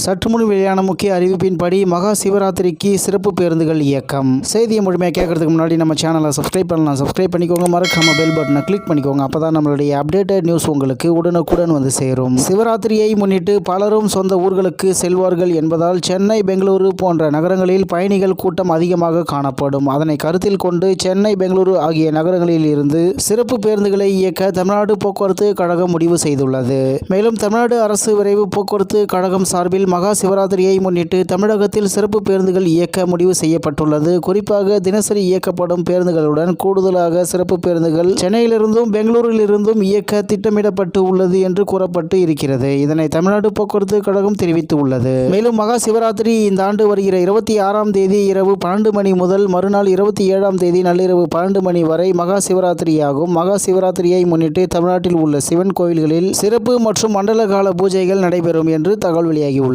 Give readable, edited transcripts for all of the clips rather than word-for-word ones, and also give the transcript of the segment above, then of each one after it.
சற்று முன் வெளியான முக்கிய அறிவிப்பின்படி மகா சிவராத்திரிக்கு சிறப்பு பேருந்துகள் இயக்கம். செய்தியை முழுமையாக கேட்கறதுக்கு முன்னாடி நம்ம சேனலை சப்ஸ்கிரைப் பண்ணலாம். சப்ஸ்கிரைப் பண்ணிக்கோங்க, மறக்காம பெல் பட்டனை கிளிக் பண்ணிக்கோங்க. அப்பதான் நம்மளுடைய அப்டேட்டட் நியூஸ் உங்களுக்கு உடனுக்குடன் வந்து சேரும். சிவராத்திரியை முன்னிட்டு பலரும் சொந்த ஊர்களுக்கு செல்வார்கள் என்பதால் சென்னை, பெங்களூரு போன்ற நகரங்களில் பயணிகள் கூட்டம் அதிகமாக காணப்படும். அதனை கருத்தில் கொண்டு சென்னை, பெங்களூரு ஆகிய நகரங்களில் இருந்து சிறப்பு பேருந்துகளை இயக்க தமிழ்நாடு போக்குவரத்து கழகம் முடிவு செய்துள்ளது. மேலும் தமிழ்நாடு அரசு விரைவு போக்குவரத்து கழகம் சார்பில் மகா சிவராத்திரியை முன்னிட்டு தமிழகத்தில் சிறப்பு பேருந்துகள் இயக்க முடிவு செய்யப்பட்டுள்ளது. குறிப்பாக தினசரி இயக்கப்படும் பேருந்துகளுடன் கூடுதலாக சிறப்பு பேருந்துகள் சென்னையிலிருந்தும் பெங்களூரிலிருந்தும் இயக்க திட்டமிடப்பட்டு உள்ளது என்று கூறப்பட்டு இருக்கிறது. இதனை தமிழ்நாடு போக்குவரத்து கழகம் தெரிவித்துள்ளது. மேலும் மகா சிவராத்திரி இந்த ஆண்டு வருகிற 26ஆம் தேதி இரவு 12 மணி முதல் மறுநாள் 27ஆம் தேதி நள்ளிரவு 12 மணி வரை மகா சிவராத்திரியாகும். மகா சிவராத்திரியை முன்னிட்டு தமிழ்நாட்டில் உள்ள சிவன் கோயில்களில் சிறப்பு மற்றும் மண்டல கால பூஜைகள் நடைபெறும் என்று தகவல் வெளியாகியுள்ளது.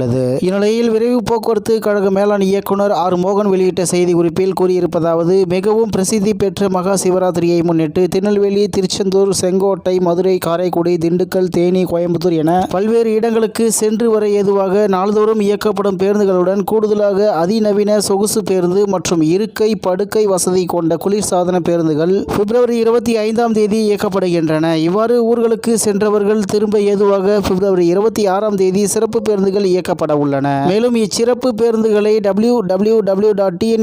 இந்நிலையில் விரைவு போக்குவரத்து கழக மேலாண் இயக்குனர் ஆர் மோகன் வெளியிட்ட செய்திக்குறிப்பில் கூறியிருப்பதாவது: மிகவும் பிரசித்தி பெற்ற மகா சிவராத்திரியை முன்னிட்டு திருநெல்வேலி, திருச்செந்தூர், செங்கோட்டை, மதுரை, காரைக்குடி, திண்டுக்கல், தேனி, கோயம்புத்தூர் என பல்வேறு இடங்களுக்கு சென்று வர ஏதுவாக நாள்தோறும் இயக்கப்படும் பேருந்துகளுடன் கூடுதலாக அதிநவீன சொகுசு பேருந்து மற்றும் இருக்கை, படுக்கை வசதி கொண்ட குளிர்சாதன பேருந்துகள் பிப்ரவரி 25ஆம் தேதி இயக்கப்படுகின்றன. இவ்வாறு ஊர்களுக்கு சென்றவர்கள் திரும்ப ஏதுவாக பிப்ரவரி 26ஆம் தேதி சிறப்பு பேருந்துகள் இயக்கப்பட உள்ளன. மேலும் இச்சிறப்பு பேருந்துகளை www.tnstc.in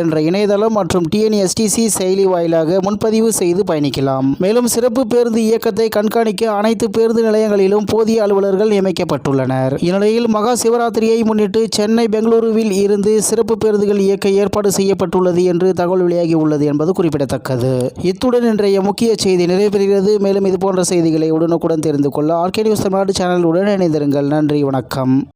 என்ற இணையதளம் மற்றும் TNSTC செயலி வாயிலாக முன்பதிவு செய்து பயணிக்கலாம். மேலும் சிறப்பு பேருந்து இயக்கத்தை கண்காணிக்க அனைத்து பேருந்து நிலையங்களிலும் போதிய அலுவலர்கள் நியமிக்கப்பட்டுள்ளனர். இந்நிலையில் மகா சிவராத்திரியை முன்னிட்டு சென்னை, பெங்களூருவில் இருந்து சிறப்பு பேருந்துகள் இயக்க ஏற்பாடு செய்யப்பட்டுள்ளது என்று தகவல் வெளியாகி உள்ளது என்பது குறிப்பிடத்தக்கது. இத்துடன் இன்றைய முக்கிய செய்தி நிறைவேறுகிறது. மேலும் இதுபோன்ற செய்திகளை உடனுக்குடன் தெரிந்து கொள்ள ஆர்கே நியூஸ் தமிழ்நாடு சேனலுடன் இணைந்திருங்கள். நன்றி, வணக்கம்.